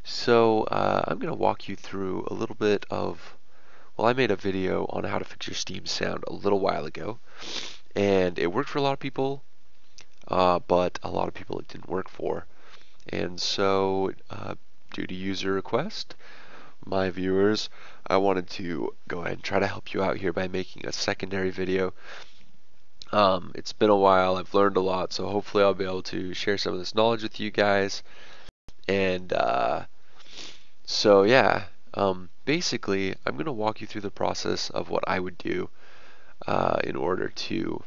I'm going to walk you through a little bit of, well, I made a video on how to fix your Steam sound a little while ago, and it worked for a lot of people, but a lot of people it didn't work for. And so, due to user request, my viewers, I wanted to go ahead and try to help you out here by making a secondary video. It's been a while, I've learned a lot, so hopefully I'll be able to share some of this knowledge with you guys. And yeah, basically, I'm going to walk you through the process of what I would do in order to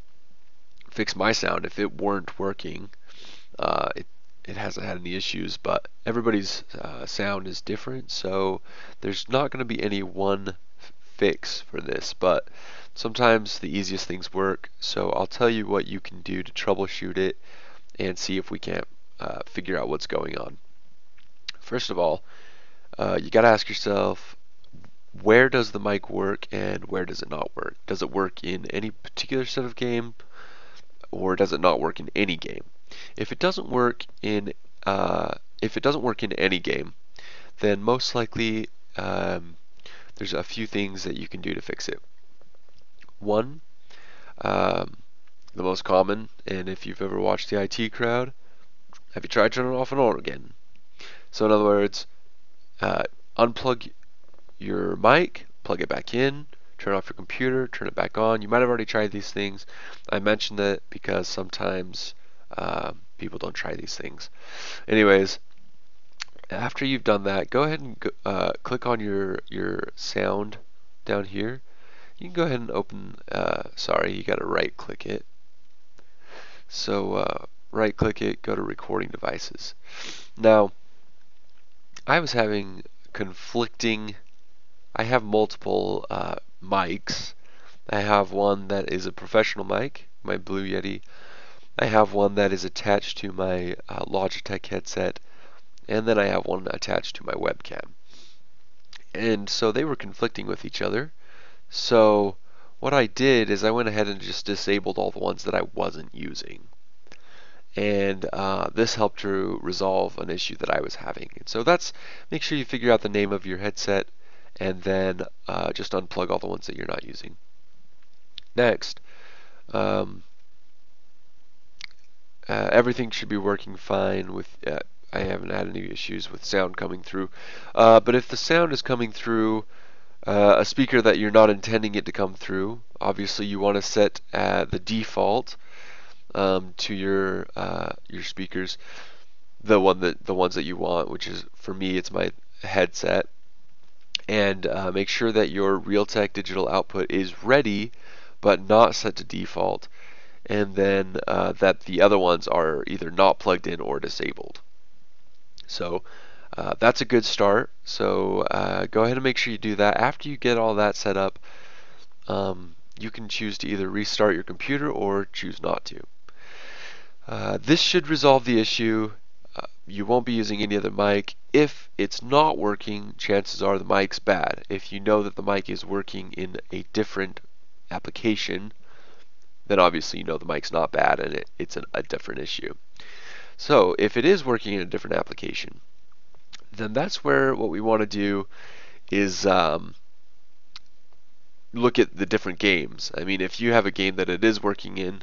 fix my sound if it weren't working. It hasn't had any issues, but everybody's sound is different, so there's not going to be any one fix for this, but sometimes the easiest things work, so I'll tell you what you can do to troubleshoot it and see if we can't figure out what's going on. First of all, you got to ask yourself, where does the mic work and where does it not work? Does it work in any particular set of game, or does it not work in any game? If it doesn't work in any game, then most likely there's a few things that you can do to fix it. One, um, the most common, and if you've ever watched the IT crowd, have you tried turning it off and on again? So in other words, unplug your mic, plug it back in, turn off your computer, turn it back on. You might have already tried these things. I mentioned it because sometimes people don't try these things. Anyways, after you've done that, go ahead and click on your sound down here. You can go ahead and open, sorry, you got to right click it. So right click it, go to recording devices. Now, I was having conflicting, I have multiple mics. I have one that is a professional mic, my Blue Yeti. I have one that is attached to my Logitech headset, and then I have one attached to my webcam. And so they were conflicting with each other. So what I did is I went ahead and just disabled all the ones that I wasn't using. And this helped to resolve an issue that I was having. And so make sure you figure out the name of your headset and then just unplug all the ones that you're not using. Next, everything should be working fine with, I haven't had any issues with sound coming through. But if the sound is coming through a speaker that you're not intending it to come through, obviously you want to set the default to your speakers, the ones that you want, which is, for me, it's my headset. And make sure that your Realtek digital output is ready but not set to default, and then that the other ones are either not plugged in or disabled. So that's a good start. So go ahead and make sure you do that. After you get all that set up, you can choose to either restart your computer or choose not to. This should resolve the issue. You won't be using any other mic. If it's not working, chances are the mic's bad. If you know that the mic is working in a different application, then obviously you know the mic's not bad and it's a different issue. So if it is working in a different application, then that's where what we want to do is look at the different games. I mean, if you have a game that it is working in,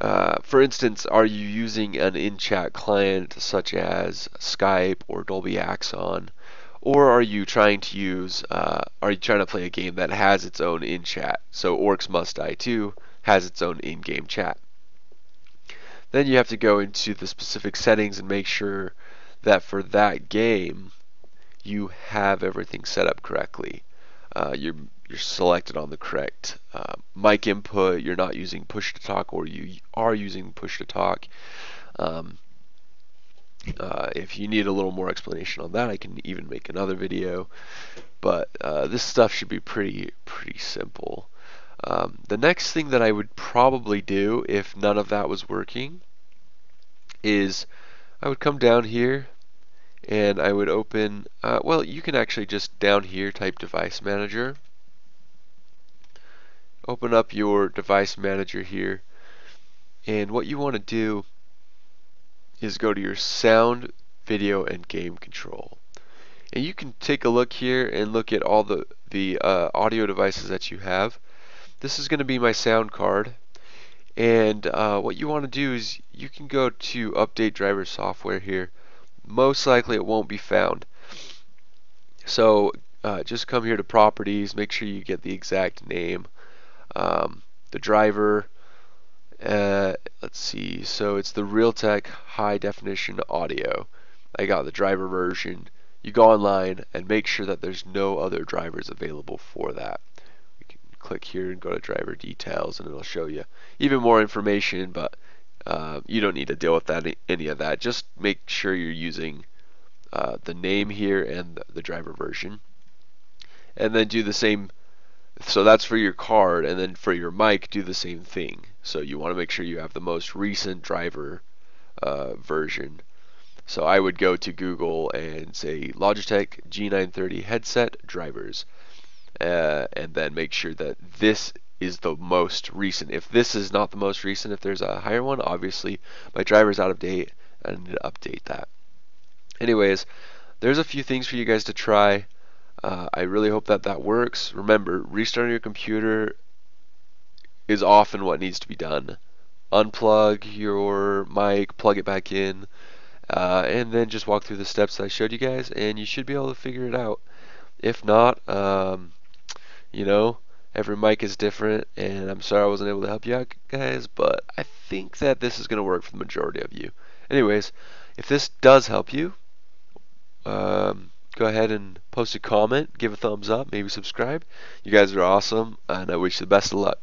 for instance, are you using an in-chat client such as Skype or Dolby Axon, or are you trying to play a game that has its own in-chat? So Orcs Must Die 2 has its own in-game chat. Then you have to go into the specific settings and make sure that for that game you have everything set up correctly. You're selected on the correct mic input. You're not using push to talk, or you are using push to talk. If you need a little more explanation on that, I can even make another video. But this stuff should be pretty simple. The next thing that I would probably do if none of that was working is I would come down here and I would open, well, you can actually just down here type Device Manager. Open up your Device Manager here, and what you want to do is go to your Sound video and game control. And you can take a look here and look at all the audio devices that you have. This is going to be my sound card. And what you want to do is you can go to update driver software here. Most likely it won't be found. So just come here to properties, make sure you get the exact name, the driver. Let's see, so it's the Realtek high definition audio. I got the driver version. You go online and make sure that there's no other drivers available for that. You can click here and go to driver details and it'll show you even more information, but you don't need to deal with that, any of that. Just make sure you're using the name here and the driver version, and then do the same. So that's for your card, and then for your mic, do the same thing. So you want to make sure you have the most recent driver version. So I would go to Google and say Logitech G930 headset drivers, and then make sure that this is the most recent. If this is not the most recent, if there's a higher one, obviously my driver's out of date and I need to update that. Anyways, there's a few things for you guys to try. I really hope that that works. Remember, restarting your computer is often what needs to be done. Unplug your mic, plug it back in, and then just walk through the steps that I showed you guys, and you should be able to figure it out. If not, you know, every mic is different, and I'm sorry I wasn't able to help you out, guys, but I think that this is going to work for the majority of you. Anyways, if this does help you, go ahead and post a comment, give a thumbs up, maybe subscribe. You guys are awesome, and I wish you the best of luck.